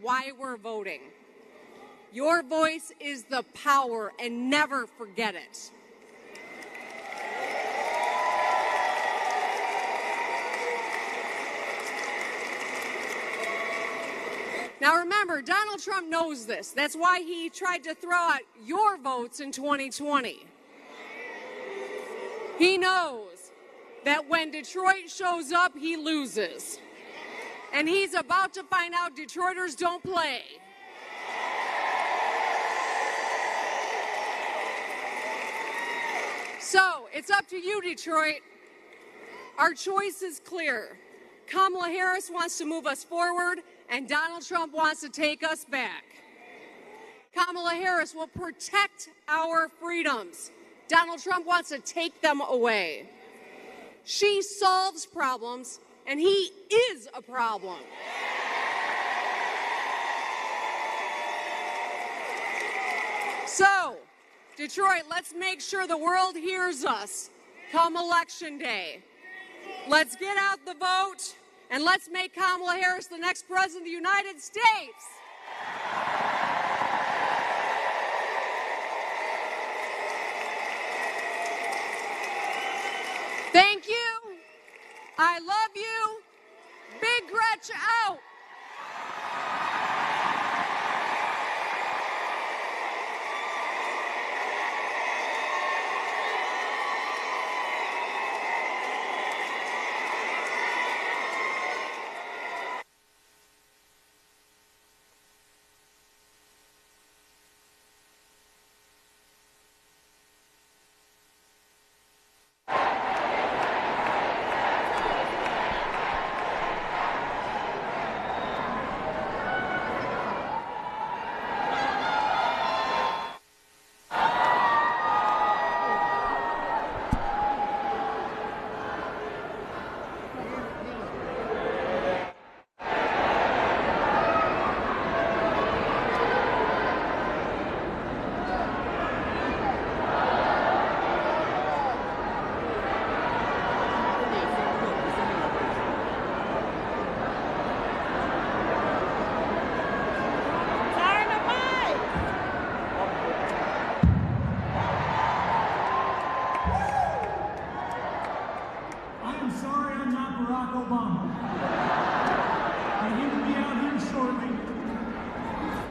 why we're voting. Your voice is the power, and never forget it. Now remember, Donald Trump knows this. That's why he tried to throw out your votes in 2020. He knows that when Detroit shows up, he loses. And he's about to find out Detroiters don't play. So, it's up to you, Detroit. Our choice is clear. Kamala Harris wants to move us forward, and Donald Trump wants to take us back. Kamala Harris will protect our freedoms. Donald Trump wants to take them away. She solves problems, and he is a problem. So, Detroit, let's make sure the world hears us come Election Day. Let's get out the vote, and let's make Kamala Harris the next president of the United States. Thank you. I love you. Big Gretch out.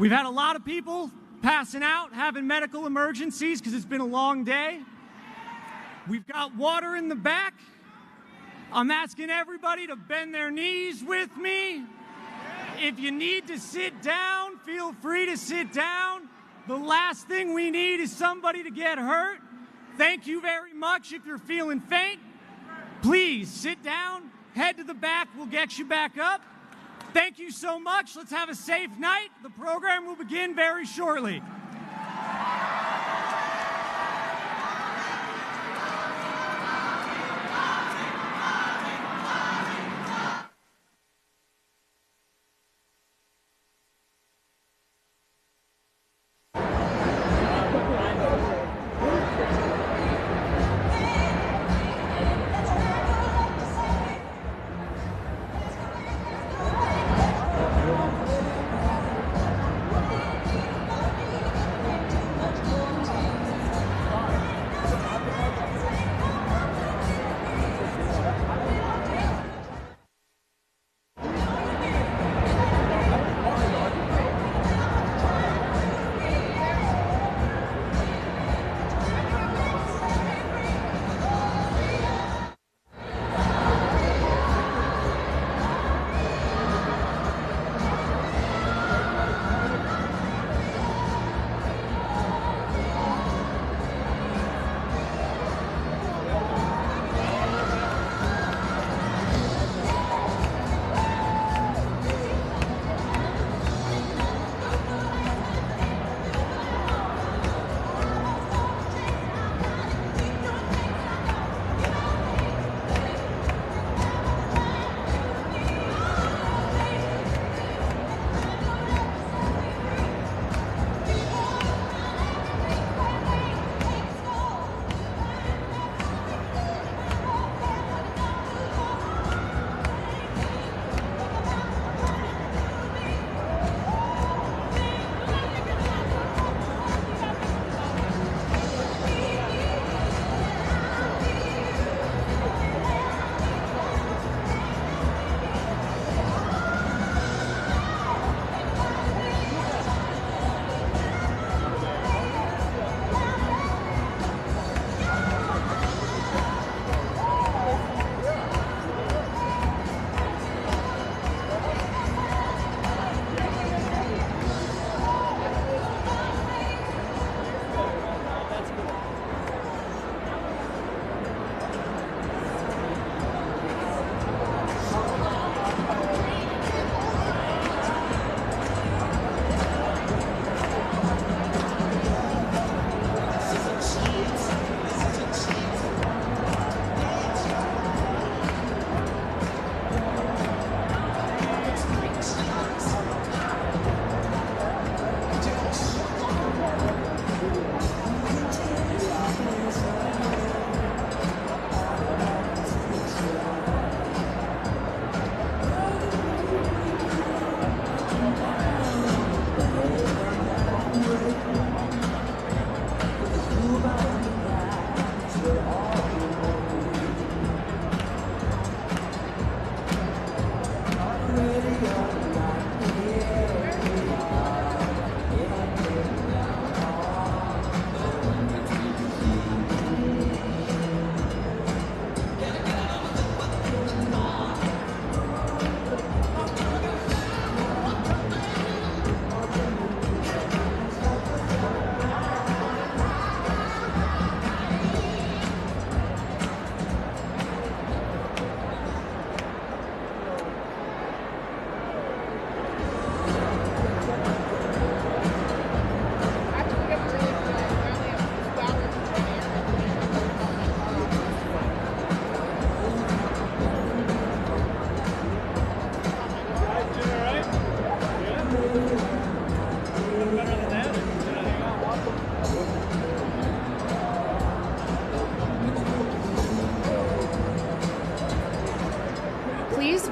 We've had a lot of people passing out, having medical emergencies because it's been a long day. We've got water in the back. I'm asking everybody to bend their knees with me. If you need to sit down, feel free to sit down. The last thing we need is somebody to get hurt. Thank you very much. If you're feeling faint, please sit down, head to the back. We'll get you back up. Thank you so much. Let's have a safe night. The program will begin very shortly.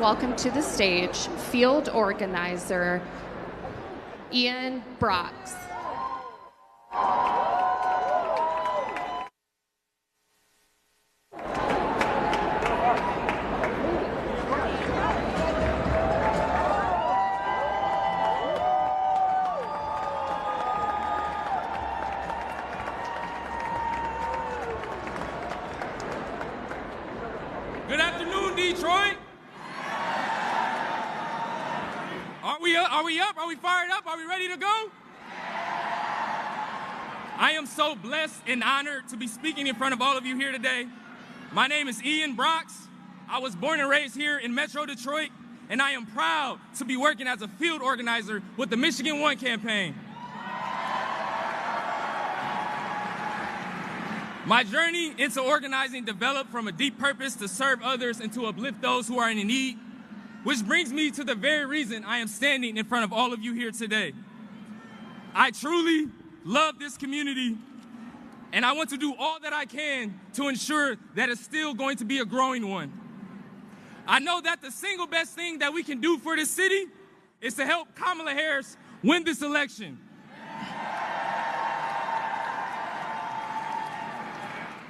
welcome to the stage field organizer Ian Brox. Good afternoon, Detroit. Are we up? Are we fired up? Are we ready to go? I am so blessed and honored to be speaking in front of all of you here today. My name is Ian Brox. I was born and raised here in Metro Detroit, and I am proud to be working as a field organizer with the Michigan One campaign. My journey into organizing developed from a deep purpose to serve others and to uplift those who are in need, which brings me to the very reason I am standing in front of all of you here today. I truly love this community, and I want to do all that I can to ensure that it's still going to be a growing one. I know that the single best thing that we can do for this city is to help Kamala Harris win this election.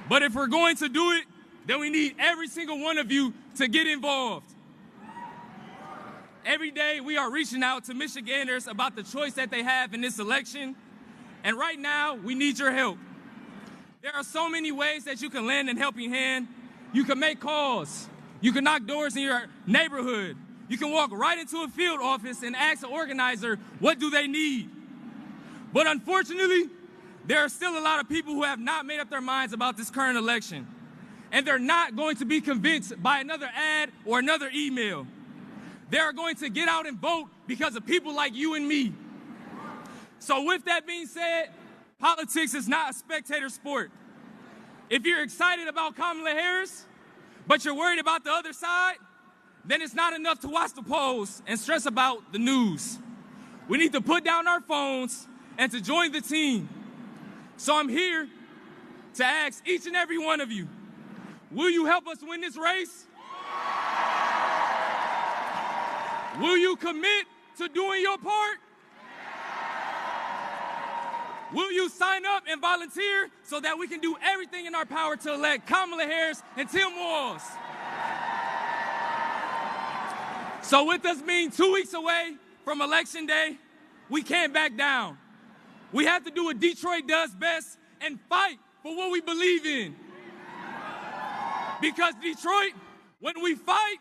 But if we're going to do it, then we need every single one of you to get involved. Every day we are reaching out to Michiganders about the choice that they have in this election. And right now, we need your help. There are so many ways that you can lend a helping hand. You can make calls. You can knock doors in your neighborhood. You can walk right into a field office and ask an organizer, what do they need? But unfortunately, there are still a lot of people who have not made up their minds about this current election. And they're not going to be convinced by another ad or another email. They are going to get out and vote because of people like you and me. So with that being said, politics is not a spectator sport. If you're excited about Kamala Harris, but you're worried about the other side, then it's not enough to watch the polls and stress about the news. We need to put down our phones and to join the team. So I'm here to ask each and every one of you, will you help us win this race? Will you commit to doing your part? Will you sign up and volunteer so that we can do everything in our power to elect Kamala Harris and Tim Walz? So with us being 2 weeks away from Election Day, we can't back down. We have to do what Detroit does best and fight for what we believe in. Because Detroit, when we fight,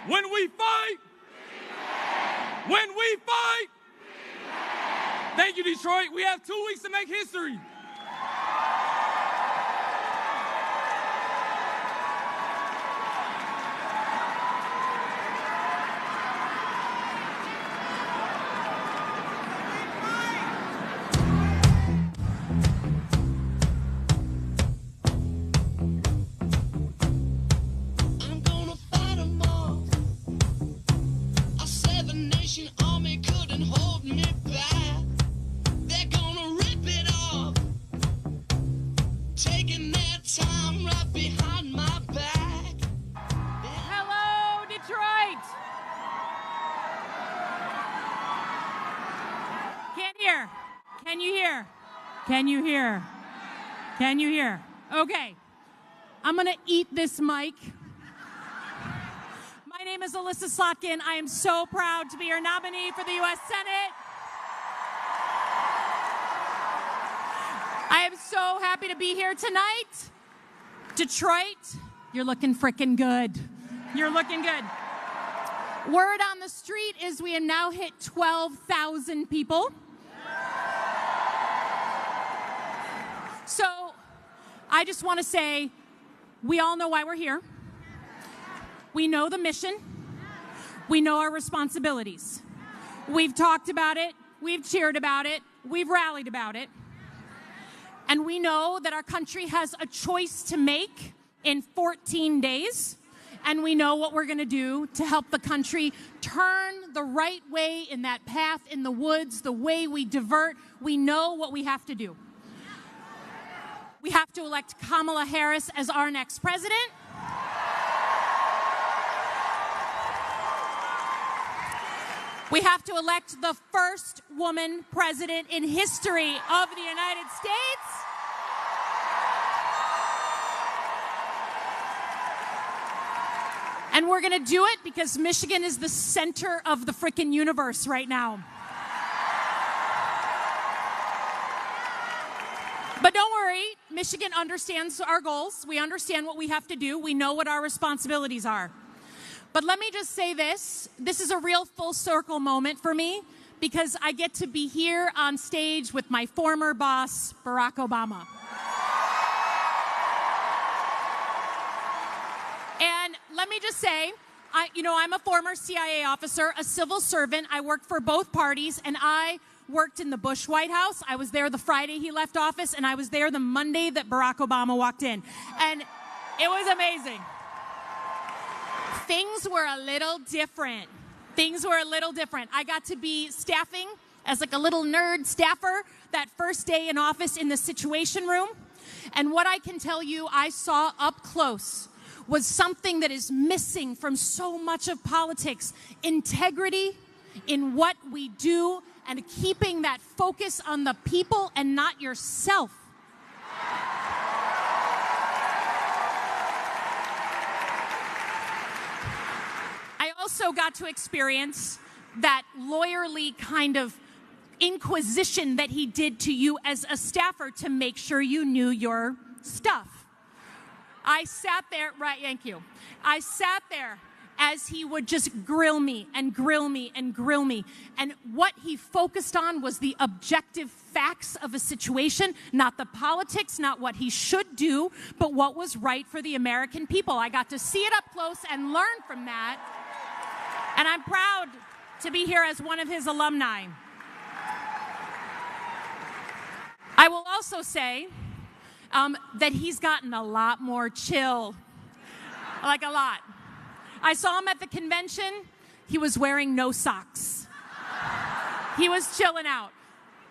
when we fight, when we fight, thank you, Detroit. We have 2 weeks to make history. Can you hear? Can you hear? Okay. I'm going to eat this mic. My name is Alyssa Slotkin. I am so proud to be your nominee for the U.S. Senate. I am so happy to be here tonight. Detroit, you're looking frickin' good. You're looking good. Word on the street is we have now hit 12,000 people. So I just want to say, we all know why we're here. We know the mission. We know our responsibilities. We've talked about it. We've cheered about it. We've rallied about it. And we know that our country has a choice to make in 14 days. And we know what we're going to do to help the country turn the right way in that path in the woods, the way we divert. We know what we have to do. We have to elect Kamala Harris as our next president. We have to elect the first woman president in history of the United States. And we're going to do it because Michigan is the center of the frickin' universe right now. But don't worry, Michigan understands our goals. We understand what we have to do. We know what our responsibilities are. But let me just say this. This is a real full circle moment for me because I get to be here on stage with my former boss, Barack Obama. And let me just say, I'm a former CIA officer, a civil servant. I worked for both parties, and I worked in the Bush White House. I was there the Friday he left office, and I was there the Monday that Barack Obama walked in. And it was amazing. Things were a little different. I got to be staffing as like a little nerd staffer that first day in office in the Situation Room. And what I can tell you I saw up close was something that is missing from so much of politics: integrity in what we do and keeping that focus on the people and not yourself. I also got to experience that lawyerly kind of inquisition that he did to you as a staffer to make sure you knew your stuff. I sat there, right, thank you. I sat there as he would just grill me and grill me and grill me. And what he focused on was the objective facts of a situation, not the politics, not what he should do, but what was right for the American people. I got to see it up close and learn from that. And I'm proud to be here as one of his alumni. I will also say that he's gotten a lot more chill, like a lot. I saw him at the convention. He was wearing no socks. He was chilling out.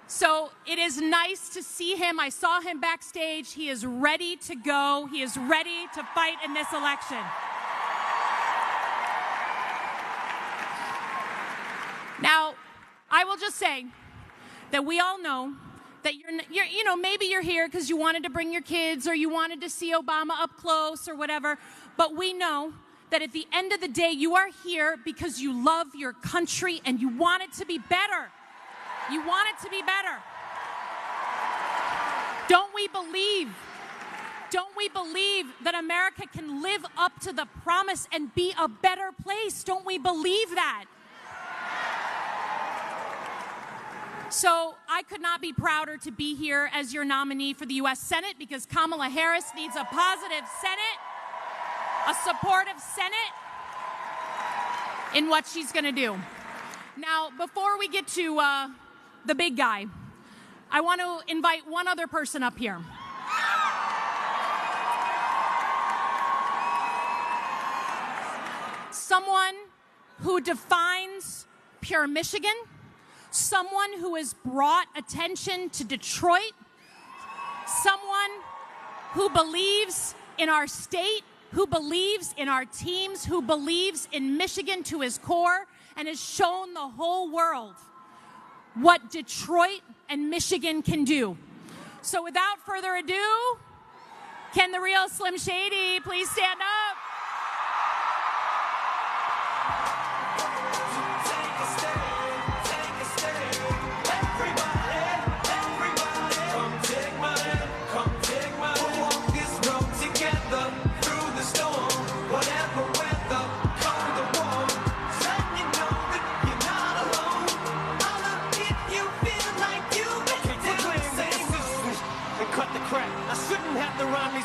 So it is nice to see him. I saw him backstage. He is ready to go. He is ready to fight in this election. Now, I will just say that we all know that maybe you're here because you wanted to bring your kids or you wanted to see Obama up close or whatever, but we know that at the end of the day, you are here because you love your country and you want it to be better. You want it to be better. Don't we believe that America can live up to the promise and be a better place? Don't we believe that? So I could not be prouder to be here as your nominee for the U.S. Senate because Kamala Harris needs a positive Senate, a supportive Senate in what she's going to do. Now, before we get to the big guy, I want to invite one other person up here. Someone who defines pure Michigan, someone who has brought attention to Detroit, someone who believes in our state, who believes in our teams, who believes in Michigan to his core, and has shown the whole world what Detroit and Michigan can do. So without further ado, can the real Slim Shady please stand up?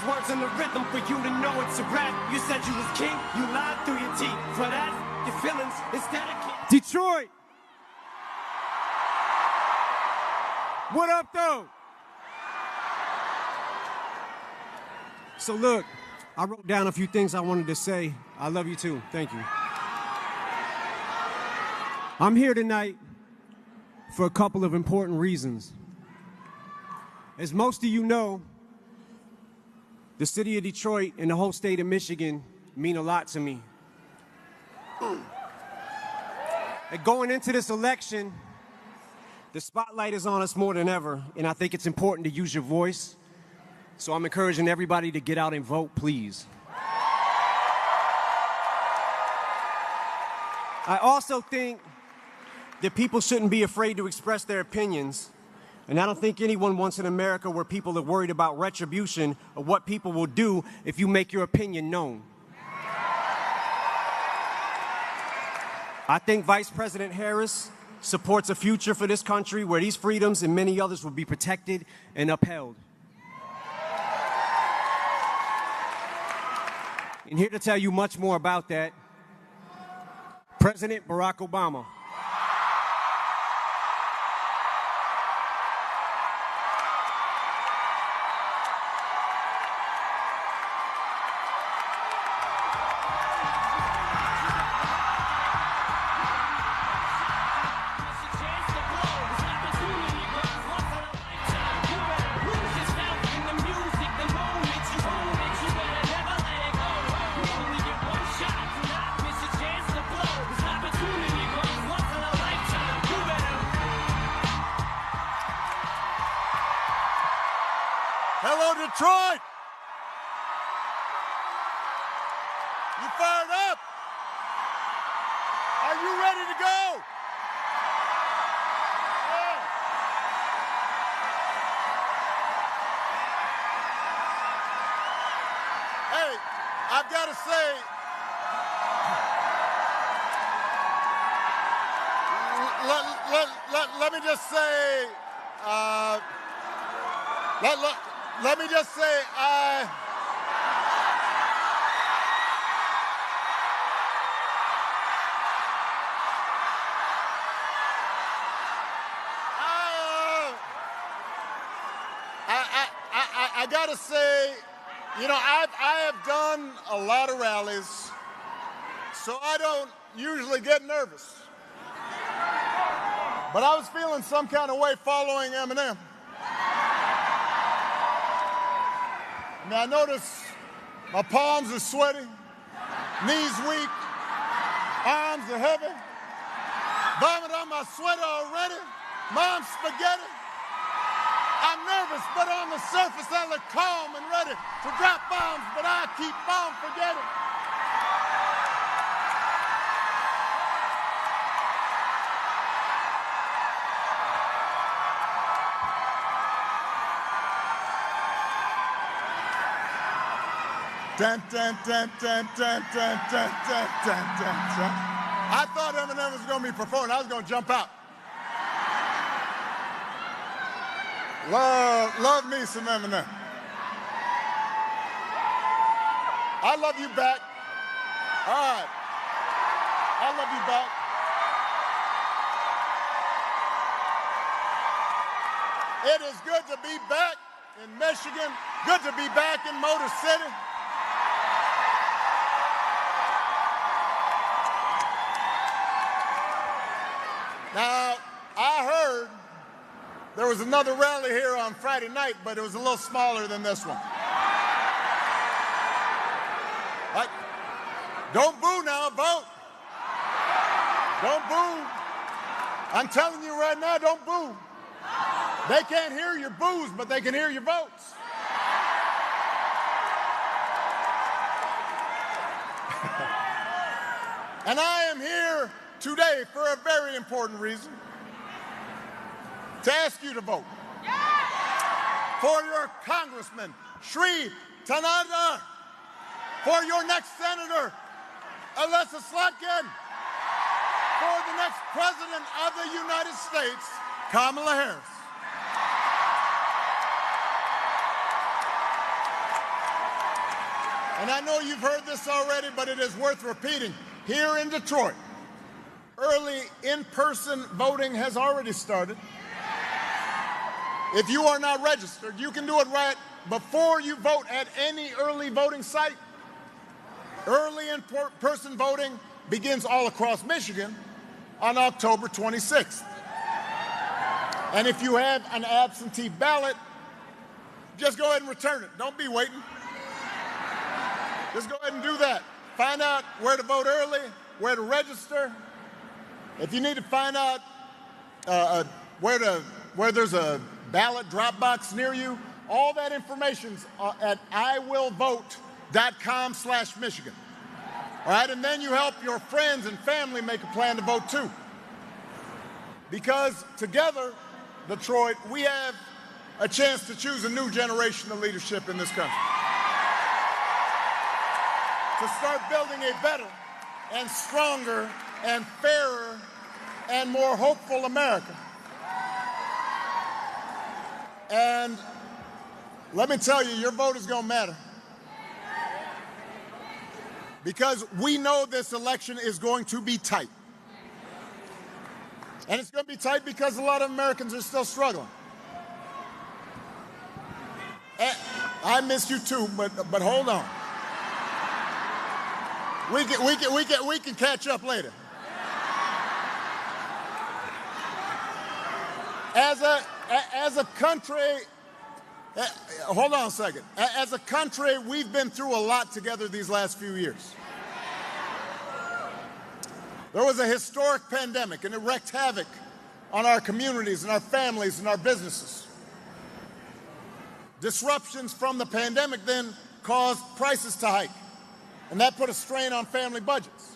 Words in the rhythm for you to know it's a rap. You said you was king, you lied through your teeth. For that, your feelings instead of Detroit! What up, though? So look, I wrote down a few things I wanted to say. I love you too. Thank you. I'm here tonight for a couple of important reasons. As most of you know, the city of Detroit and the whole state of Michigan mean a lot to me. Going into this election, the spotlight is on us more than ever, and I think it's important to use your voice. So I'm encouraging everybody to get out and vote, please. I also think that people shouldn't be afraid to express their opinions. And I don't think anyone wants an America where people are worried about retribution or what people will do if you make your opinion known. I think Vice President Harris supports a future for this country where these freedoms and many others will be protected and upheld. And here to tell you much more about that, President Barack Obama. Hello, Detroit! You fired up? Are you ready to go? Yeah. Hey, I've got to say, let me just say, let me just say, I gotta say, you know, I have done a lot of rallies, so I don't usually get nervous. But I was feeling some kind of way following Eminem. I mean, I notice my palms are sweaty, knees weak, arms are heavy, vomit on my sweater already, mom's spaghetti. I'm nervous, but on the surface I look calm and ready to drop bombs, but I keep on forgetting. Dun, dun, dun, dun, dun, dun, dun, dun, dun, dun, dun. I thought Eminem was going to be performing. I was going to jump out. Love me some Eminem. I love you back. All right. I love you back. It is good to be back in Michigan. Good to be back in Motor City. Now, I heard there was another rally here on Friday night, but it was a little smaller than this one. Don't boo now, vote. Don't boo. I'm telling you right now, don't boo. They can't hear your boos, but they can hear your votes. And I am here today for a very important reason. To ask you to vote for your congressman, Shri Tanada, for your next senator, Alyssa Slotkin, for the next president of the United States, Kamala Harris. And I know you've heard this already, but it is worth repeating. Here in Detroit, early in-person voting has already started. If you are not registered, you can do it right before you vote at any early voting site. Early in-person voting begins all across Michigan on October 26th. And if you have an absentee ballot, just go ahead and return it. Don't be waiting. Just go ahead and do that. Find out where to vote early, where to register. If you need to find out where there's a ballot drop box near you, all that information's at iwillvote.com/Michigan. All right, and then you help your friends and family make a plan to vote too. Because together, Detroit, we have a chance to choose a new generation of leadership in this country. To start building a better and stronger and fairer and more hopeful America. And let me tell you, your vote is going to matter. Because we know this election is going to be tight. And it's going to be tight because a lot of Americans are still struggling. I miss you too, but hold on. We can catch up later. As a country, hold on a second. As a country, we've been through a lot together these last few years. There was a historic pandemic, and it wreaked havoc on our communities and our families and our businesses. Disruptions from the pandemic then caused prices to hike, and that put a strain on family budgets.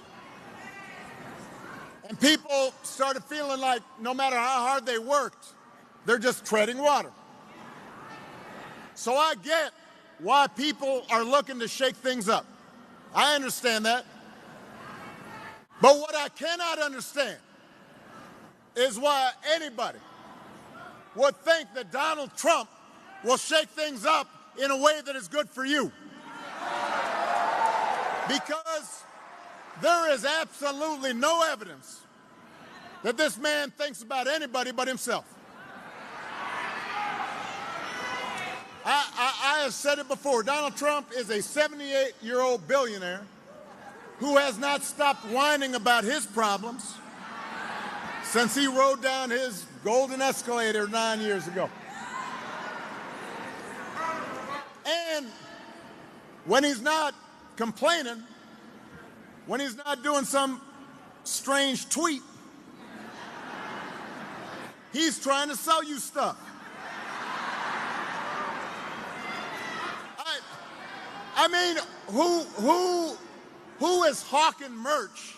And people started feeling like no matter how hard they worked, they're just treading water. So I get why people are looking to shake things up. I understand that. But what I cannot understand is why anybody would think that Donald Trump will shake things up in a way that is good for you. Because there is absolutely no evidence that this man thinks about anybody but himself. I have said it before. Donald Trump is a 78-year-old billionaire who has not stopped whining about his problems since he rode down his golden escalator 9 years ago. And when he's not complaining, when he's not doing some strange tweet, he's trying to sell you stuff. I mean, who is hawking merch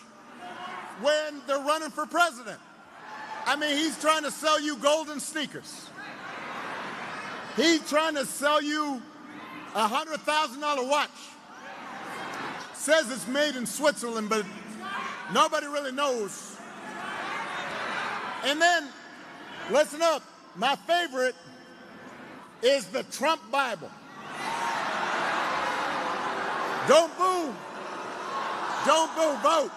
when they're running for president? I mean, he's trying to sell you golden sneakers. He's trying to sell you a $100,000 watch. Says it's made in Switzerland, but nobody really knows. And then, listen up, my favorite is the Trump Bible. Don't boo. Don't boo, vote.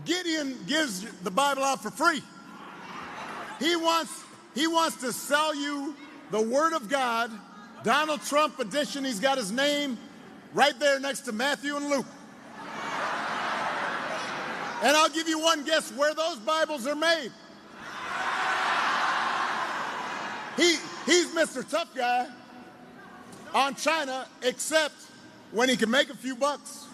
Gideon gives the Bible out for free. He wants to sell you the Word of God, Donald Trump edition. He's got his name right there next to Matthew and Luke. And I'll give you one guess where those Bibles are made. He's Mr. Tough Guy on China, except when he can make a few bucks.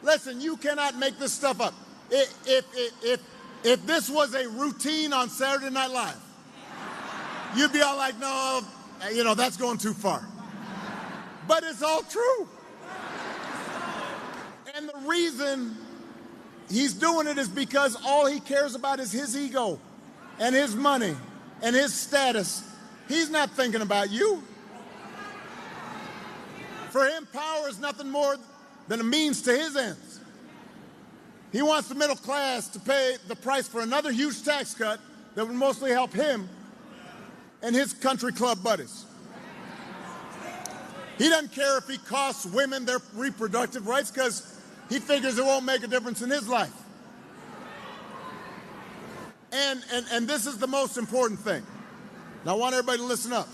Listen, you cannot make this stuff up. If this was a routine on Saturday Night Live, you'd be all like, no, that's going too far. But it's all true. And the reason he's doing it is because all he cares about is his ego and his money and his status. He's not thinking about you. For him, power is nothing more than a means to his ends. He wants the middle class to pay the price for another huge tax cut that would mostly help him and his country club buddies. He doesn't care if he costs women their reproductive rights because he figures it won't make a difference in his life. And this is the most important thing. Now, I want everybody to listen up.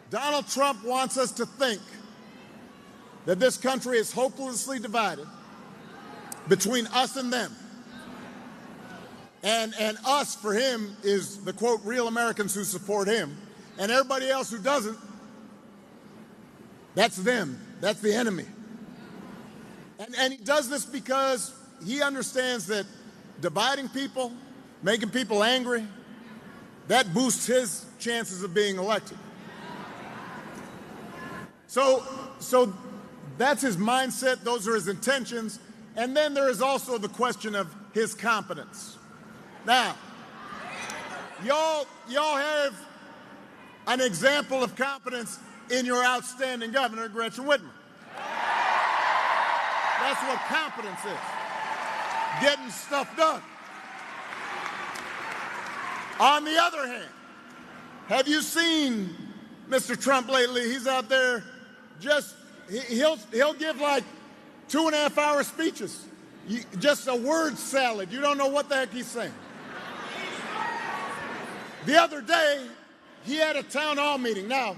Donald Trump wants us to think that this country is hopelessly divided between us and them. And us, for him, is the, quote, real Americans who support him. And everybody else who doesn't, that's them. That's the enemy. And he does this because he understands that dividing people, making people angry, that boosts his chances of being elected. So that's his mindset, those are his intentions, and then there is also the question of his competence. Now, y'all have an example of competence in your outstanding governor, Gretchen Whitmer. That's what competence is, getting stuff done. On the other hand, have you seen Mr. Trump lately? He's out there he'll give like 2.5-hour speeches. Just a word salad. You don't know what the heck he's saying. The other day, he had a town hall meeting. Now,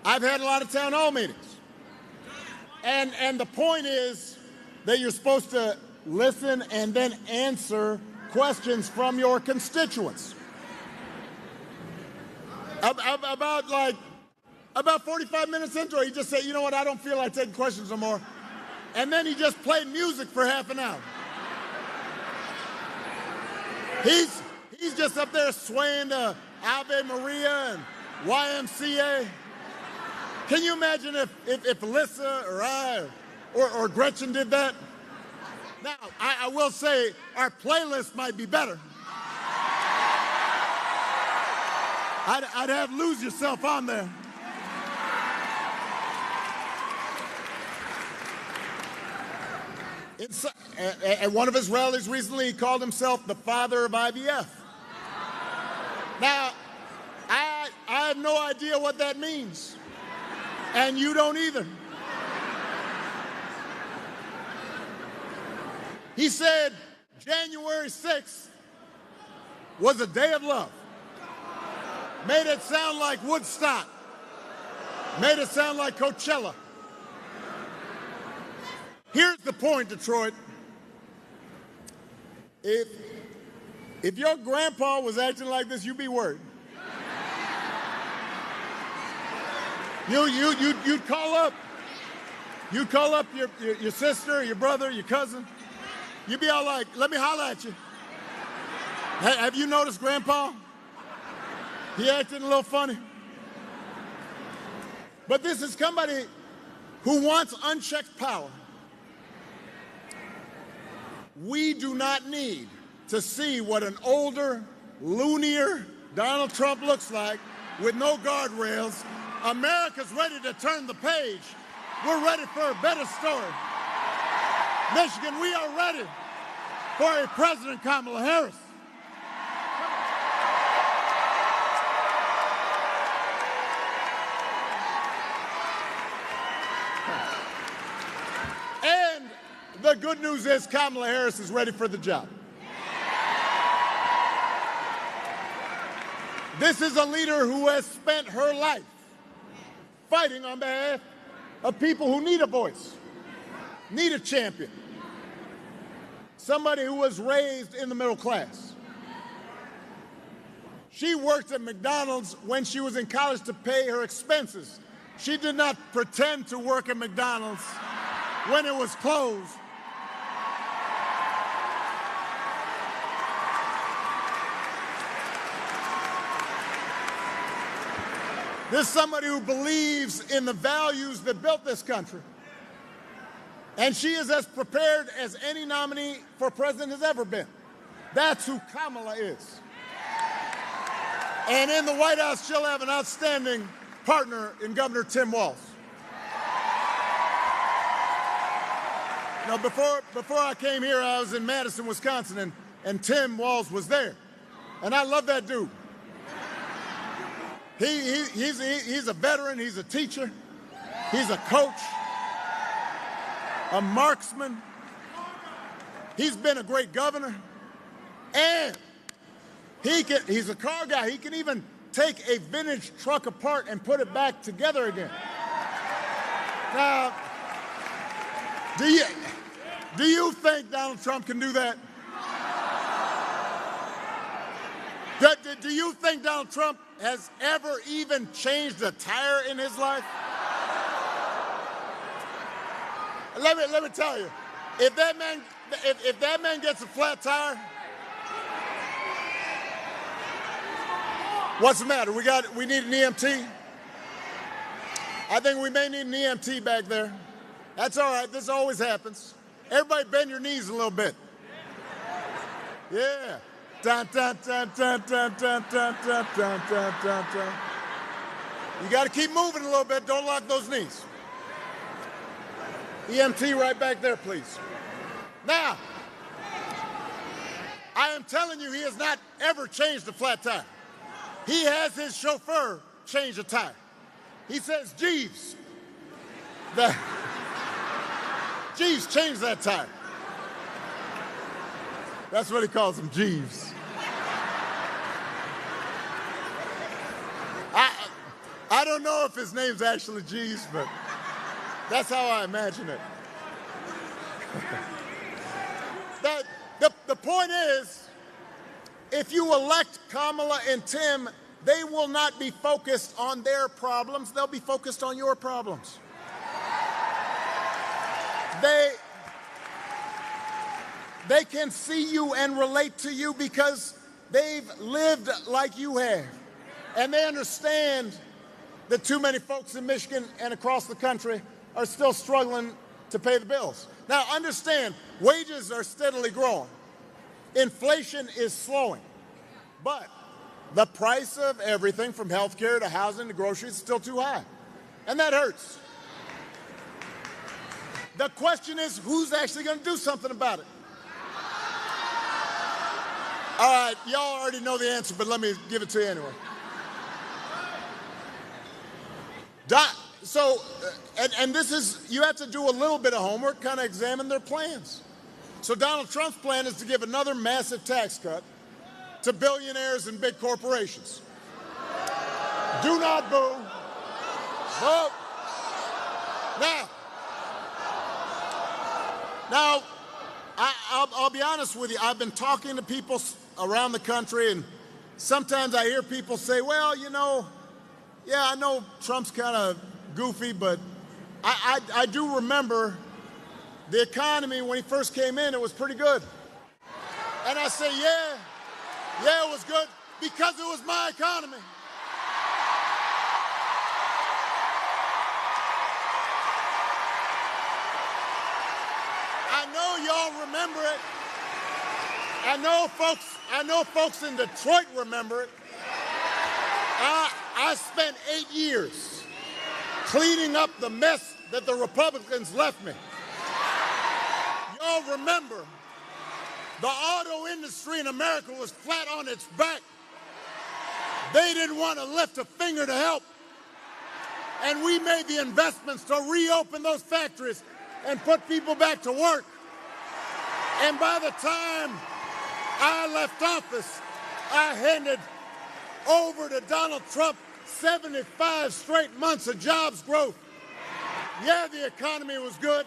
I've had a lot of town hall meetings. And the point is that you're supposed to listen and then answer questions from your constituents. About 45 minutes into it, he just said, you know what, I don't feel like taking questions no more. And then he just played music for half an hour. He's just up there swaying to Ave Maria and YMCA. Can you imagine if Alyssa or I or Gretchen did that? Now, I will say our playlist might be better. I'd have Lose Yourself on there. At one of his rallies recently, he called himself the father of IVF. Now, I have no idea what that means, and you don't either. He said January 6th was a day of love. Made it sound like Woodstock. Made it sound like Coachella. Here's the point, Detroit. If your grandpa was acting like this, you'd be worried. You'd call up. You'd call up your sister, your brother, your cousin. You'd be all like, let me holler at you. Have you noticed Grandpa? He acting a little funny. But this is somebody who wants unchecked power. We do not need to see what an older, loonier Donald Trump looks like with no guardrails. America's ready to turn the page. We're ready for a better story. Michigan, we are ready for a President Kamala Harris. And the good news is Kamala Harris is ready for the job. This is a leader who has spent her life fighting on behalf of people who need a voice, need a champion, somebody who was raised in the middle class. She worked at McDonald's when she was in college to pay her expenses. She did not pretend to work at McDonald's when it was closed. This is somebody who believes in the values that built this country. And she is as prepared as any nominee for president has ever been. That's who Kamala is. And in the White House, she'll have an outstanding partner in Governor Tim Walz. You know, before I came here, I was in Madison, Wisconsin, and Tim Walz was there. And I love that dude. He's a veteran, he's a teacher, he's a coach, a marksman. He's been a great governor, and he's a car guy. He can even take a vintage truck apart and put it back together again. Now, do you think Donald Trump can do that? Do you think Donald Trump has ever even changed a tire in his life? let me tell you, if that man gets a flat tire, what's the matter? We need an EMT? I think we may need an EMT back there. That's all right. This always happens. Everybody bend your knees a little bit. Yeah. Dun, dun, dun, dun, dun, dun, dun, dun, dun, dun, dun, dun. You got to keep moving a little bit. Don't lock those knees. EMT right back there, please. Now, I am telling you, he has not ever changed a flat tire. He has his chauffeur change a tire. He says, Jeeves, Jeeves, change that tire. That's what he calls him, Jeeves. I don't know if his name's actually Jeeves, but that's how I imagine it. The point is, if you elect Kamala and Tim, they will not be focused on their problems. They'll be focused on your problems. They can see you and relate to you because they've lived like you have. And they understand that too many folks in Michigan and across the country are still struggling to pay the bills. Now, understand, wages are steadily growing. Inflation is slowing. But the price of everything from health care to housing to groceries is still too high. And that hurts. The question is, who's actually going to do something about it? All right, y'all already know the answer, but let me give it to you anyway. And this is, you have to do a little bit of homework, kind of examine their plans. So Donald Trump's plan is to give another massive tax cut to billionaires and big corporations. Do not boo. Vote. Now, I'll be honest with you. I've been talking to people around the country, and sometimes I hear people say, well, you know, yeah, I know Trump's kind of goofy, but I do remember the economy when he first came in, it was pretty good. And I say, yeah, it was good because it was my economy. I know y'all remember it. I know folks in Detroit remember it. I spent 8 years cleaning up the mess that the Republicans left me. Y'all remember the auto industry in America was flat on its back. They didn't want to lift a finger to help. And we made the investments to reopen those factories and put people back to work. And by the time I left office, I handed over to Donald Trump 75 straight months of jobs growth. Yeah, the economy was good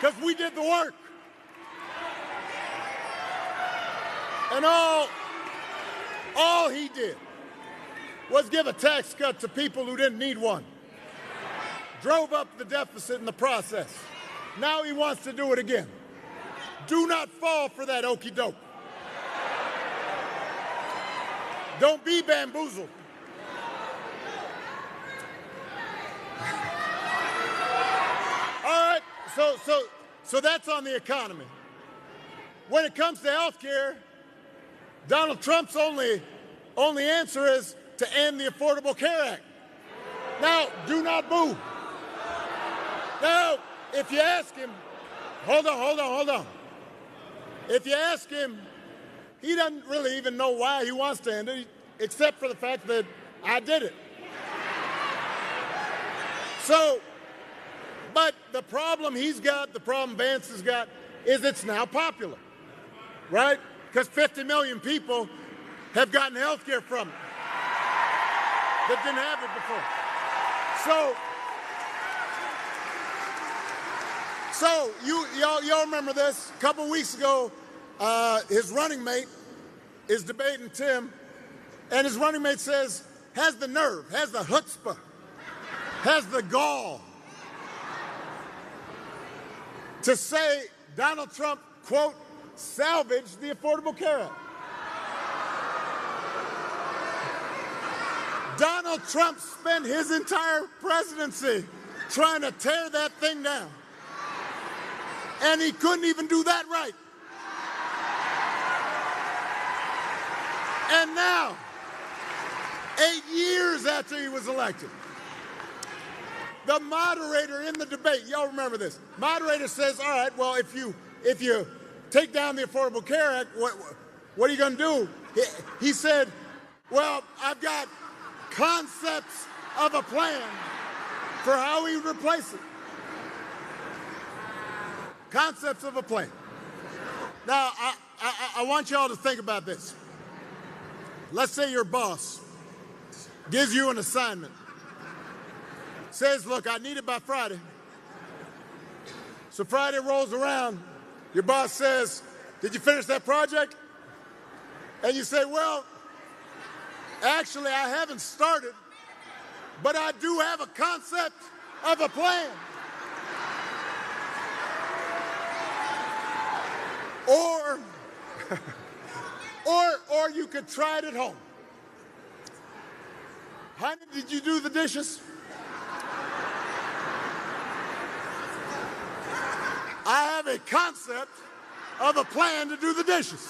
because we did the work. And all he did was give a tax cut to people who didn't need one. Drove up the deficit in the process. Now he wants to do it again. Do not fall for that okey doke. Don't be bamboozled. All right, so that's on the economy. When it comes to health care, Donald Trump's only answer is to end the Affordable Care Act. Now, do not boo. Now, if you ask him, hold on. If you ask him, he doesn't really even know why he wants to end it, except for the fact that I did it. So, but the problem he's got, the problem Vance has got, is it's now popular, right? Because 50 million people have gotten health care from it that didn't have it before. So y'all remember this? A couple weeks ago, his running mate is debating Tim, and his running mate says, has the nerve, has the chutzpah, has the gall to say Donald Trump, quote, salvaged the Affordable Care Act. Donald Trump spent his entire presidency trying to tear that thing down. And he couldn't even do that right. And now, 8 years after he was elected, the moderator in the debate, y'all remember this, moderator says, all right, well, if you take down the Affordable Care Act, what are you going to do? He said, well, I've got concepts of a plan for how we would replace it. Concepts of a plan. Now, I want y'all to think about this. Let's say your boss gives you an assignment, says, look, I need it by Friday. So Friday rolls around, your boss says, did you finish that project? And you say, well, actually, I haven't started, but I do have a concept of a plan. Or you could try it at home. Honey, did you do the dishes? I have a concept of a plan to do the dishes.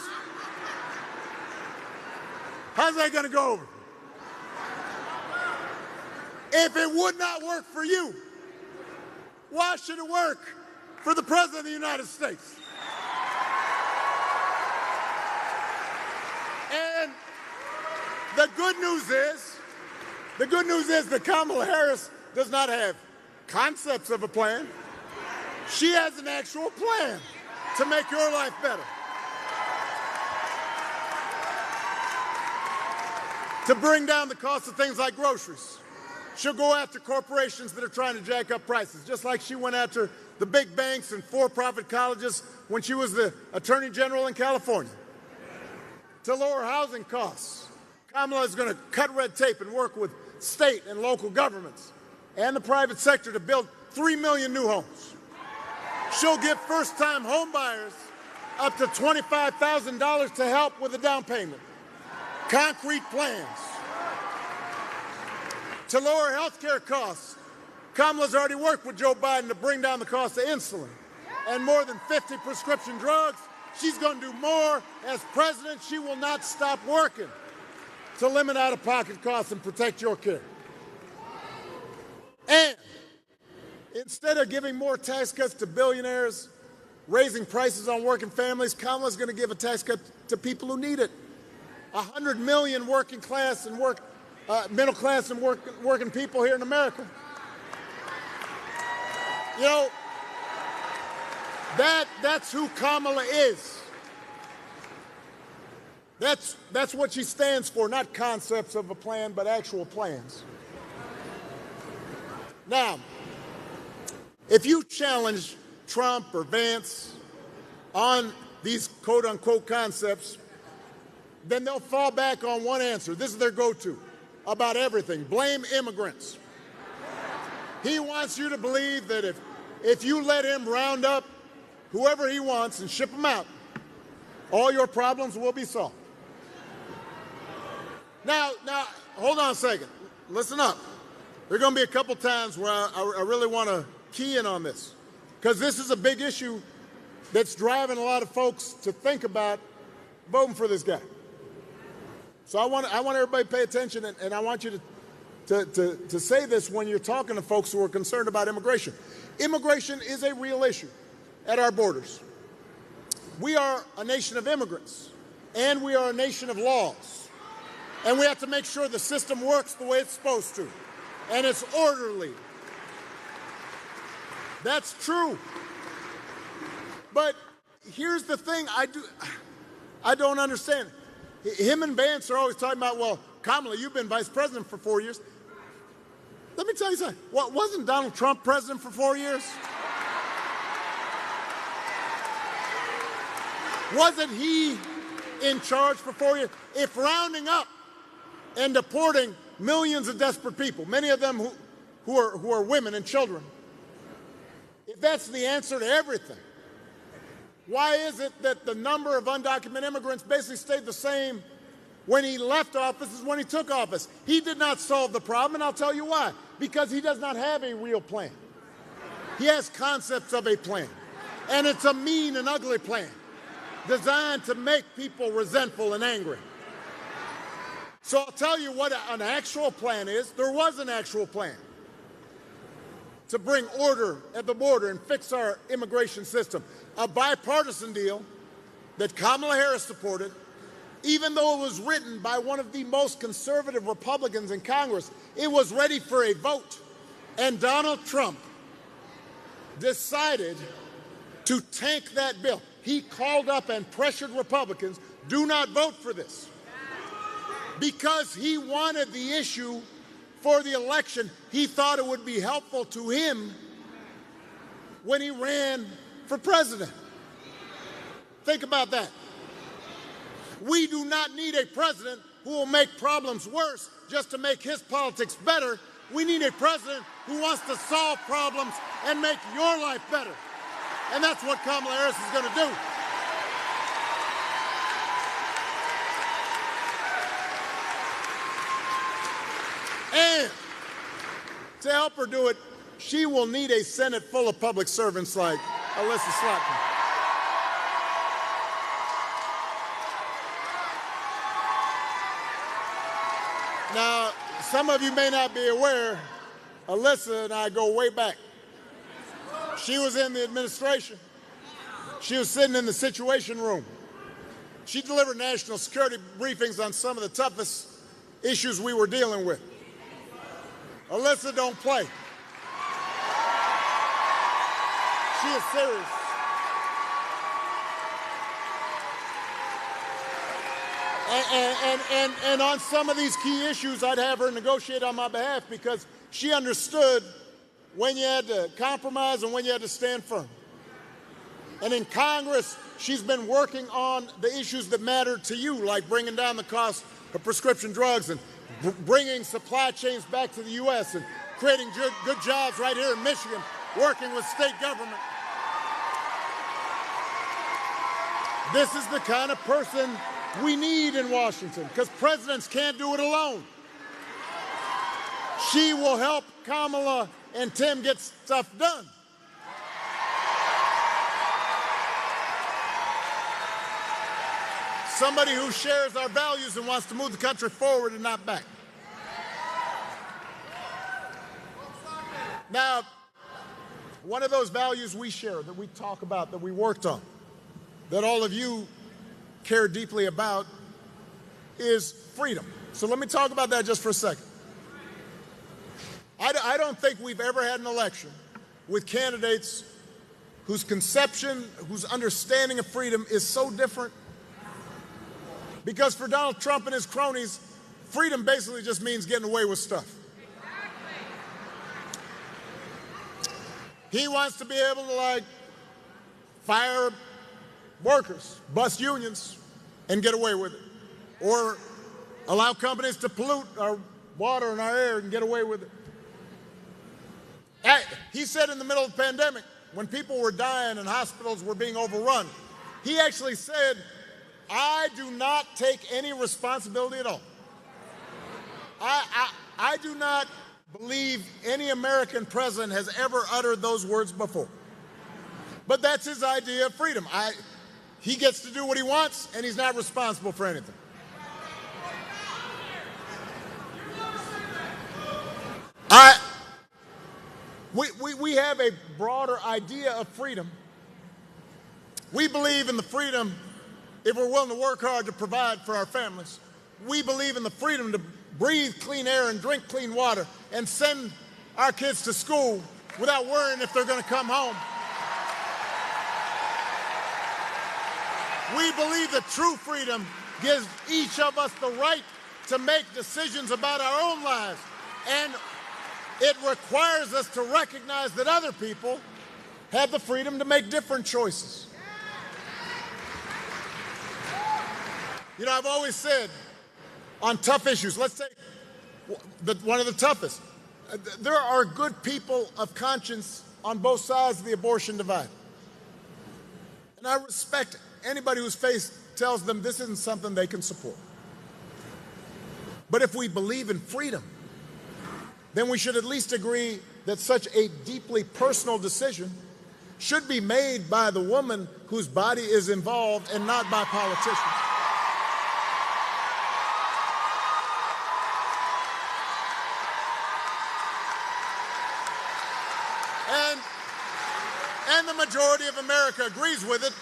How's that going to go over? If it would not work for you, why should it work for the President of the United States? And the good news is that Kamala Harris does not have concepts of a plan. She has an actual plan to make your life better. To bring down the cost of things like groceries. She'll go after corporations that are trying to jack up prices, just like she went after the big banks and for-profit colleges when she was the Attorney General in California. To lower housing costs, Kamala is going to cut red tape and work with state and local governments and the private sector to build 3 million new homes. She'll give first-time home buyers up to $25,000 to help with the down payment. Concrete plans. To lower health care costs, Kamala's already worked with Joe Biden to bring down the cost of insulin and more than 50 prescription drugs. She's going to do more. As president, she will not stop working to limit out-of-pocket costs and protect your care. And instead of giving more tax cuts to billionaires, raising prices on working families, Kamala's going to give a tax cut to people who need it. 100 million working class and middle class and working people here in America. You know, that's who Kamala is. That's what she stands for, not concepts of a plan, but actual plans. Now, if you challenge Trump or Vance on these quote-unquote concepts, then they'll fall back on one answer. This is their go-to about everything. Blame immigrants. He wants you to believe that if you let him round up whoever he wants and ship them out, all your problems will be solved. Now, hold on a second. Listen up. There are going to be a couple times where I really want to key in on this, because this is a big issue that's driving a lot of folks to think about voting for this guy. So I want everybody to pay attention, and I want you to say this when you're talking to folks who are concerned about immigration. Immigration is a real issue at our borders. We are a nation of immigrants, and we are a nation of laws. And we have to make sure the system works the way it's supposed to, and it's orderly. That's true. But here's the thing I don't understand. Him and Vance are always talking about, well, Kamala, you've been vice president for 4 years. Let me tell you something. Wasn't Donald Trump president for 4 years? Wasn't he in charge for 4 years? If rounding up and deporting millions of desperate people, many of them who are women and children, if that's the answer to everything, Why is it that the number of undocumented immigrants basically stayed the same when he left office as when he took office? He did not solve the problem, and I'll tell you why. Because he does not have a real plan. He has concepts of a plan, and it's a mean and ugly plan designed to make people resentful and angry. So I'll tell you what an actual plan is. There was an actual plan to bring order at the border and fix our immigration system. A bipartisan deal that Kamala Harris supported, even though it was written by one of the most conservative Republicans in Congress. It was ready for a vote. And Donald Trump decided to tank that bill. He called up and pressured Republicans, do not vote for this. Because he wanted the issue for the election. He thought it would be helpful to him when he ran for president. Think about that. We do not need a president who will make problems worse just to make his politics better. We need a president who wants to solve problems and make your life better. And that's what Kamala Harris is going to do. And to help her do it, she will need a Senate full of public servants like Alyssa Slotkin. Now, some of you may not be aware, Alyssa and I go way back. She was in the administration. She was sitting in the Situation Room. She delivered national security briefings on some of the toughest issues we were dealing with. Alyssa don't play. She is serious. And on some of these key issues, I'd have her negotiate on my behalf because she understood when you had to compromise and when you had to stand firm. And in Congress, she's been working on the issues that matter to you, like bringing down the cost of prescription drugs and bringing supply chains back to the U.S. and creating good jobs right here in Michigan, working with state government. This is the kind of person we need in Washington, because presidents can't do it alone. She will help Kamala and Tim get stuff done. Somebody who shares our values and wants to move the country forward and not back. Now, one of those values we share, that we talk about, that we worked on, that all of you care deeply about, is freedom. So let me talk about that just for a second. I don't think we've ever had an election with candidates whose conception, whose understanding of freedom is so different. Because for Donald Trump and his cronies, freedom basically just means getting away with stuff. He wants to be able to, like, fire workers, bust unions, and get away with it. Or allow companies to pollute our water and our air and get away with it. He said in the middle of the pandemic, when people were dying and hospitals were being overrun, he actually said, I do not take any responsibility at all. I do not believe any American president has ever uttered those words before. But that's his idea of freedom. He gets to do what he wants, and he's not responsible for anything. We have a broader idea of freedom. We believe in the freedom, if we're willing to work hard to provide for our families. We believe in the freedom to breathe clean air and drink clean water and send our kids to school without worrying if they're going to come home. We believe that true freedom gives each of us the right to make decisions about our own lives. And it requires us to recognize that other people have the freedom to make different choices. You know, I've always said on tough issues, let's take one of the toughest. There are good people of conscience on both sides of the abortion divide. And I respect anybody whose faith tells them this isn't something they can support. But if we believe in freedom, then we should at least agree that such a deeply personal decision should be made by the woman whose body is involved and not by politicians. And the majority of America agrees with it,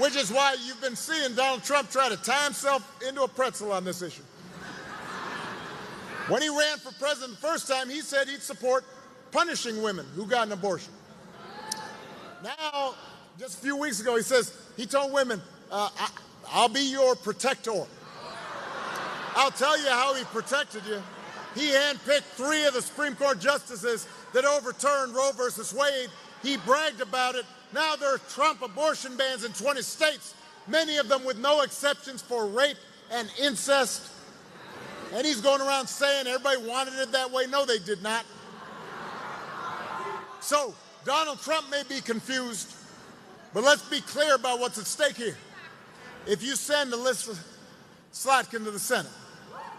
which is why you've been seeing Donald Trump try to tie himself into a pretzel on this issue. When he ran for president the first time, he said he'd support punishing women who got an abortion. Now, just a few weeks ago, he told women, I'll be your protector. I'll tell you how he protected you. He handpicked 3 of the Supreme Court justices that overturned Roe versus Wade. He bragged about it. Now there are Trump abortion bans in 20 states, many of them with no exceptions for rape and incest. And he's going around saying everybody wanted it that way. No, they did not. So Donald Trump may be confused, but let's be clear about what's at stake here. If you send Alyssa Slotkin to the Senate,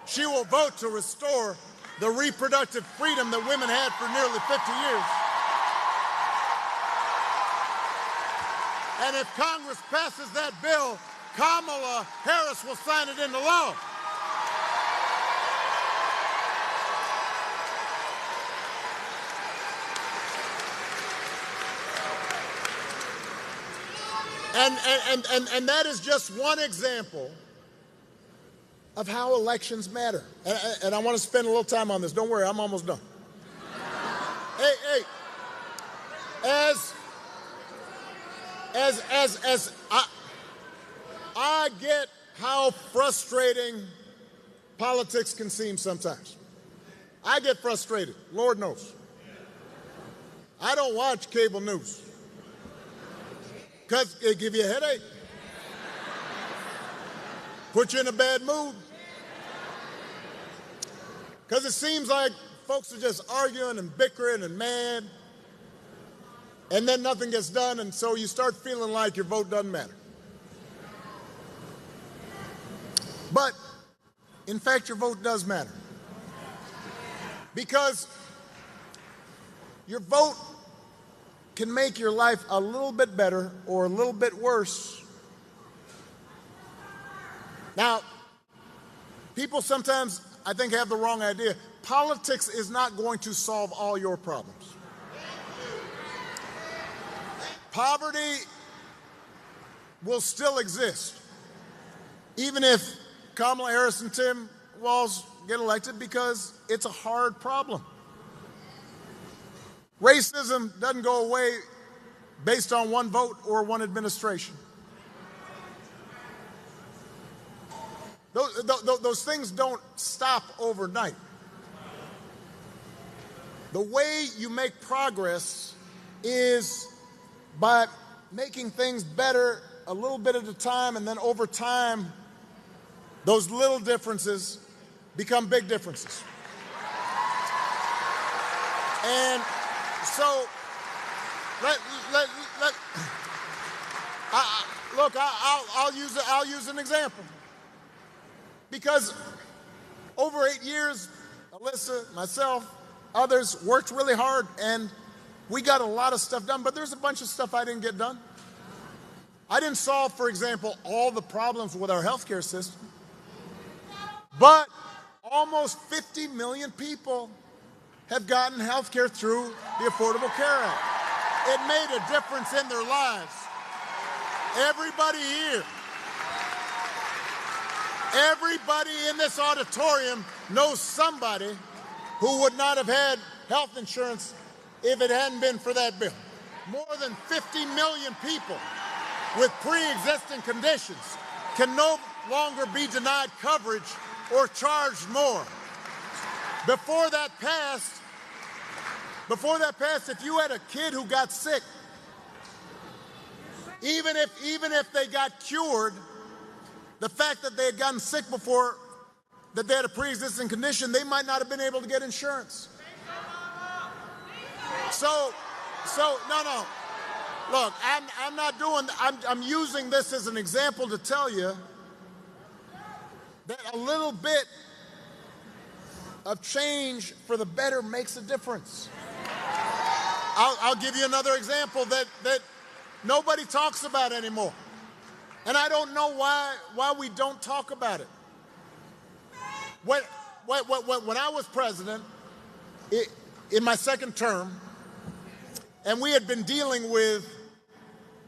she will vote to restore the reproductive freedom that women had for nearly 50 years. And if Congress passes that bill, Kamala Harris will sign it into law. And that is just one example of how elections matter. And I want to spend a little time on this. Don't worry, I'm almost done. Hey, I get how frustrating politics can seem sometimes. I get frustrated, Lord knows. I don't watch cable news because it gives you a headache, put you in a bad mood, because it seems like folks are just arguing and bickering and mad, and then nothing gets done, and so you start feeling like your vote doesn't matter. But, in fact, your vote does matter. Because your vote can make your life a little bit better or a little bit worse. Now, people sometimes, I think, have the wrong idea. Politics is not going to solve all your problems. Poverty will still exist, even if Kamala Harris and Tim Walz get elected, because it's a hard problem. Racism doesn't go away based on one vote or one administration. Those things don't stop overnight. The way you make progress is by making things better a little bit at a time, and then over time, those little differences become big differences. And so, I'll use an example. Because over 8 years, Alyssa, myself, others worked really hard, and we got a lot of stuff done, but there's a bunch of stuff I didn't get done. I didn't solve, for example, all the problems with our healthcare system, but almost 50 million people have gotten healthcare through the Affordable Care Act. It made a difference in their lives. Everybody here, everybody in this auditorium knows somebody who would not have had health insurance if it hadn't been for that bill. More than 50 million people with pre-existing conditions can no longer be denied coverage or charged more. Before that passed, if you had a kid who got sick, even if they got cured, the fact that they had gotten sick before, that they had a pre-existing condition, they might not have been able to get insurance. So, no. Look, I'm not doing, I'm using this as an example to tell you that a little bit of change for the better makes a difference. I'll give you another example that nobody talks about anymore. And I don't know why we don't talk about it. When I was president, in my second term, and we had been dealing with,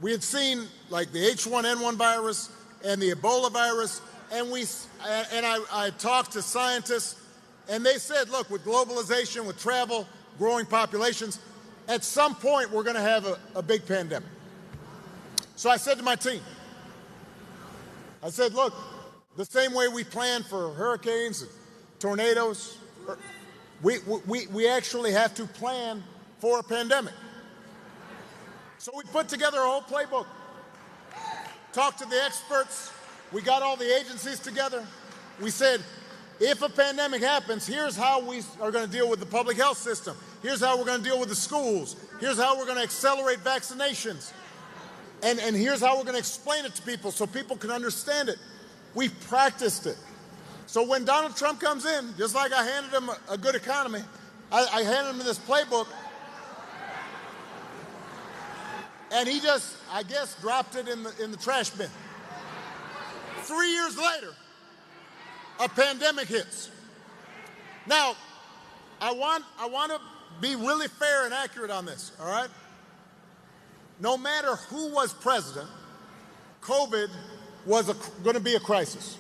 we had seen like the H1N1 virus and the Ebola virus, and I talked to scientists, and they said, look, with globalization, with travel, growing populations, at some point we're going to have a big pandemic. So I said to my team, I said, look, the same way we plan for hurricanes and tornadoes, we actually have to plan for a pandemic. So we put together a whole playbook, talked to the experts, we got all the agencies together. We said, if a pandemic happens, here's how we are going to deal with the public health system. Here's how we're going to deal with the schools. Here's how we're going to accelerate vaccinations. And here's how we're going to explain it to people so people can understand it. We've practiced it. So when Donald Trump comes in, just like I handed him a good economy, I handed him this playbook, and he just, I guess, dropped it in the trash bin. 3 years later, a pandemic hits. Now, I want to be really fair and accurate on this, all right? No matter who was president, COVID was going to be a crisis.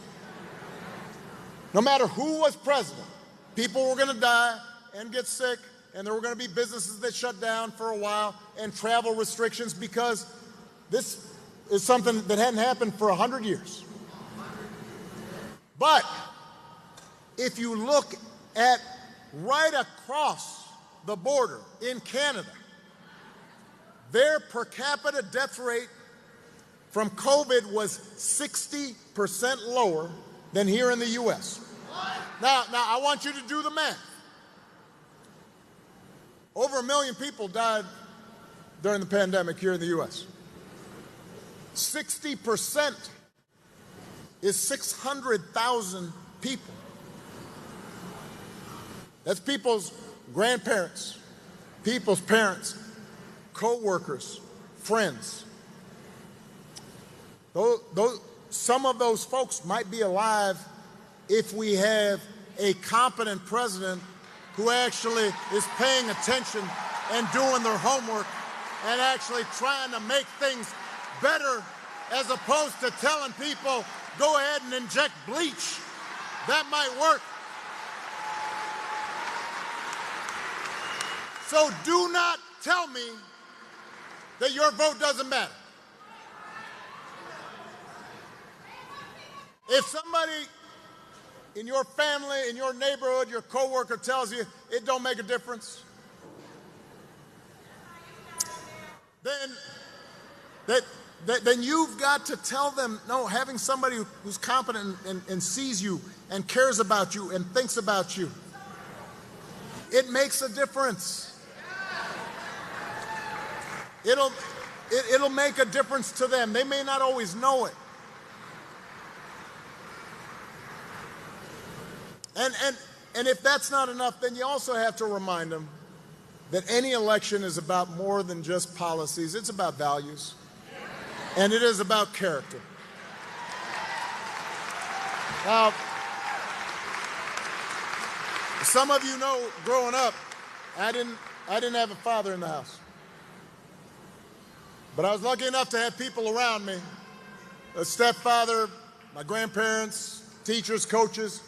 No matter who was president, people were going to die and get sick, and there were going to be businesses that shut down for a while and travel restrictions, because this is something that hadn't happened for 100 years. But if you look at right across the border in Canada, their per capita death rate from COVID was 60% lower than here in the U.S. Now, I want you to do the math. Over 1 million people died during the pandemic here in the U.S. 60% is 600,000 people. That's people's grandparents, people's parents, co-workers, friends. Some of those folks might be alive if we have a competent president who actually is paying attention and doing their homework and actually trying to make things better, as opposed to telling people, go ahead and inject bleach. That might work. So do not tell me that your vote doesn't matter. If somebody in your family, in your neighborhood, your coworker tells you it don't make a difference, then you've got to tell them, no, having somebody who's competent and sees you and cares about you and thinks about you, it makes a difference. It'll make a difference to them. They may not always know it. And if that's not enough, then you also have to remind them that any election is about more than just policies. It's about values. And it is about character. Now, some of you know, growing up, I didn't have a father in the house. But I was lucky enough to have people around me, a stepfather, my grandparents, teachers, coaches,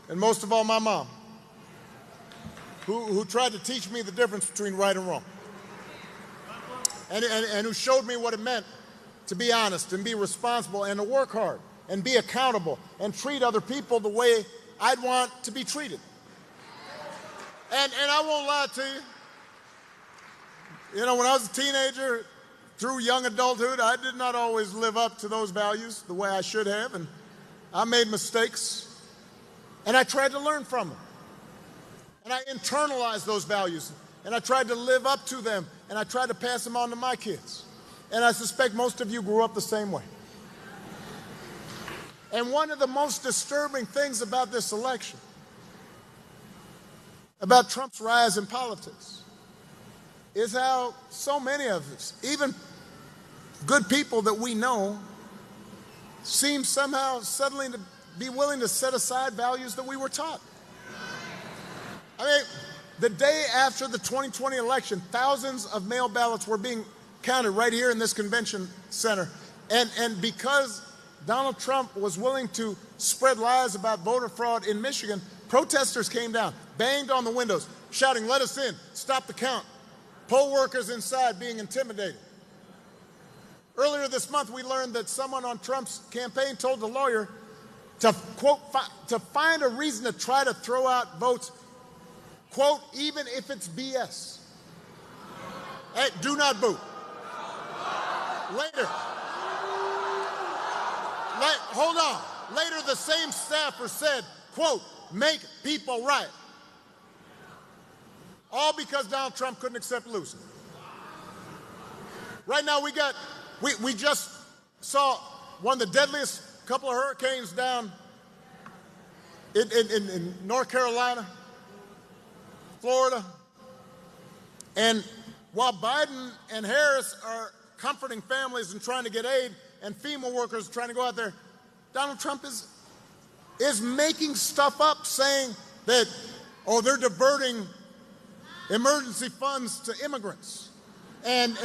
and most of all, my mom, who tried to teach me the difference between right and wrong, and who showed me what it meant to be honest and be responsible and to work hard and be accountable and treat other people the way I'd want to be treated. And I won't lie to you. You know, when I was a teenager, through young adulthood, I did not always live up to those values the way I should have, and I made mistakes, and I tried to learn from them. And I internalized those values, and I tried to live up to them, and I tried to pass them on to my kids. And I suspect most of you grew up the same way. And one of the most disturbing things about this election, about Trump's rise in politics, is how so many of us, even good people that we know, seem somehow suddenly to be willing to set aside values that we were taught. I mean, the day after the 2020 election, thousands of mail ballots were being counted right here in this convention center. And because Donald Trump was willing to spread lies about voter fraud in Michigan, protesters came down, banged on the windows, shouting, "Let us in, stop the count." Poll workers inside being intimidated. Earlier this month, we learned that someone on Trump's campaign told the lawyer to, quote, to find a reason to try to throw out votes, quote, even if it's BS. Hey, do not boo. Later, hold on. Later, the same staffer said, quote, make people riot. All because Donald Trump couldn't accept losing. Right now, we just saw one of the deadliest couple of hurricanes down in North Carolina, Florida. And while Biden and Harris are comforting families and trying to get aid, and FEMA workers trying to go out there, Donald Trump is making stuff up, saying that, oh, they're diverting emergency funds to immigrants, and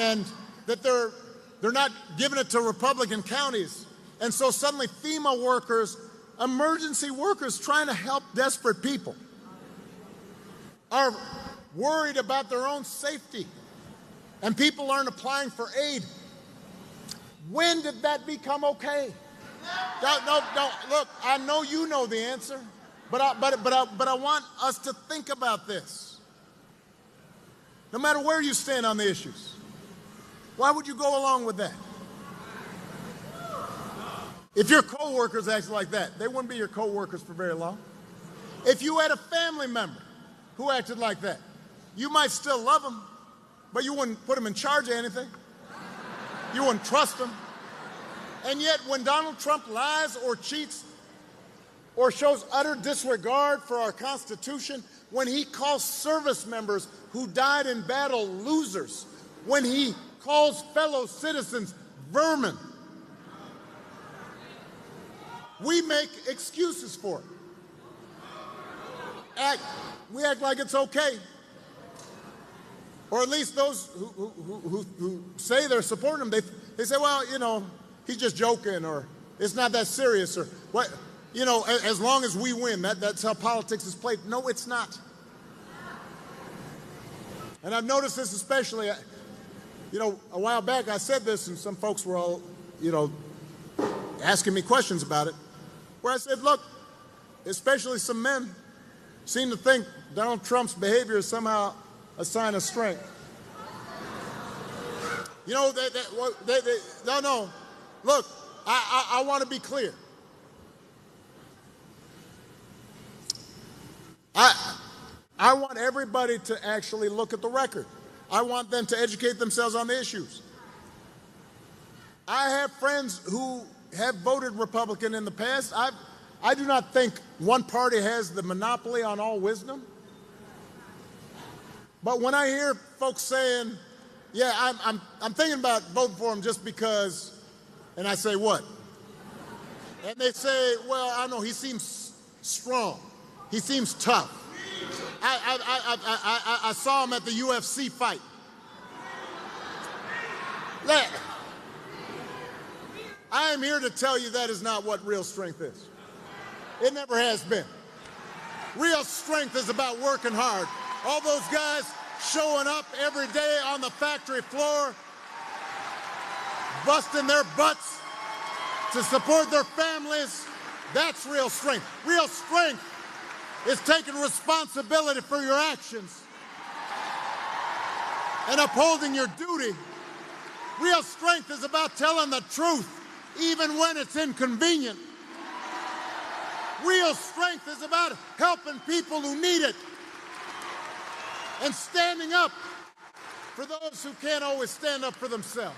that they're not giving it to Republican counties. And so suddenly FEMA workers, emergency workers trying to help desperate people, are worried about their own safety, and people aren't applying for aid. When did that become okay? No, look, I know you know the answer, but I want us to think about this. No matter where you stand on the issues, why would you go along with that? If your coworkers act like that, they wouldn't be your coworkers for very long. If you had a family member who acted like that, you might still love them, but you wouldn't put them in charge of anything. You wouldn't trust them. And yet, when Donald Trump lies or cheats or shows utter disregard for our Constitution, when he calls service members who died in battle losers, when he calls fellow citizens vermin, we make excuses for it. We act like it's okay. Or at least those who say they're supporting him, they say, well, you know, he's just joking, or it's not that serious, or what, you know, as long as we win, that's how politics is played. No, it's not. And I've noticed this especially, you know, a while back I said this, and some folks were all, you know, asking me questions about it, where I said, look, especially some men seem to think Donald Trump's behavior is somehow a sign of strength. You know, no. Look, I want to be clear. I want everybody to actually look at the record. I want them to educate themselves on the issues. I have friends who have voted Republican in the past. I do not think one party has the monopoly on all wisdom. But when I hear folks saying, yeah, I'm thinking about voting for him just because, and I say, what? And they say, well, I don't know, he seems strong. He seems tough. I saw him at the UFC fight. I am here to tell you that is not what real strength is. It never has been. Real strength is about working hard. All those guys showing up every day on the factory floor, busting their butts to support their families, that's real strength. Real strength is taking responsibility for your actions and upholding your duty. Real strength is about telling the truth, even when it's inconvenient. Real strength is about helping people who need it and standing up for those who can't always stand up for themselves.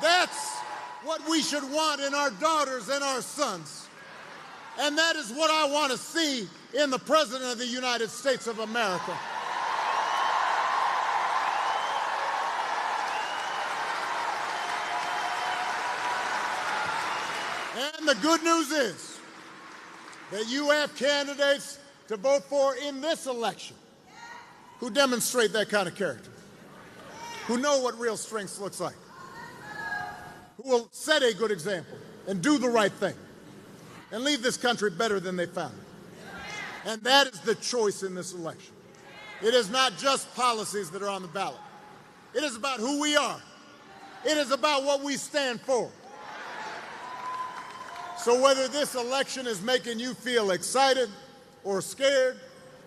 That's what we should want in our daughters and our sons. And that is what I want to see in the President of the United States of America. And the good news is that you have candidates to vote for in this election who demonstrate that kind of character, who know what real strength looks like, who will set a good example and do the right thing and leave this country better than they found it. And that is the choice in this election. It is not just policies that are on the ballot. It is about who we are. It is about what we stand for. So whether this election is making you feel excited or scared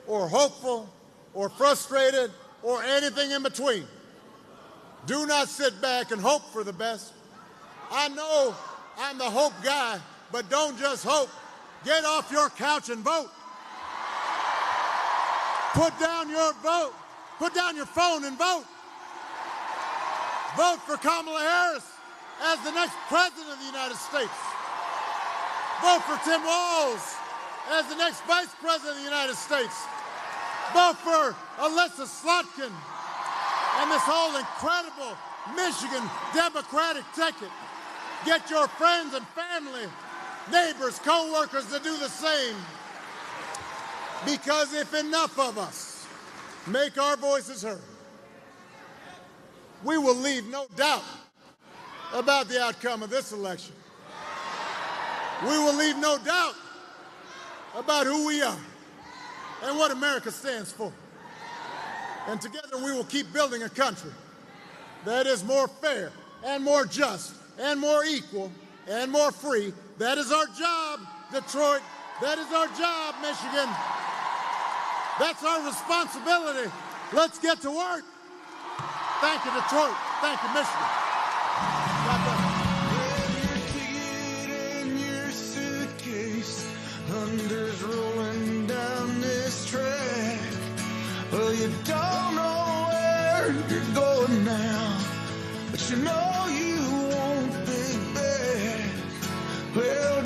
or hopeful or frustrated or anything in between, do not sit back and hope for the best. I know I'm the hope guy, but don't just hope. Get off your couch and vote. Put down your vote. Put down your phone and vote. Vote for Kamala Harris as the next President of the United States. Vote for Tim Walz as the next Vice President of the United States. Vote for Alyssa Slotkin and this whole incredible Michigan Democratic ticket. Get your friends and family, neighbors, co-workers to do the same. Because if enough of us make our voices heard, we will leave no doubt about the outcome of this election. We will leave no doubt about who we are and what America stands for. And together we will keep building a country that is more fair and more just and more equal and more free. That is our job, Detroit. That is our job, Michigan. That's our responsibility. Let's get to work. Thank you, Detroit. Thank you, Michigan. God bless. Thunder's rolling down this track. Well, you don't know where you're going now, but you know you won't be back. Well,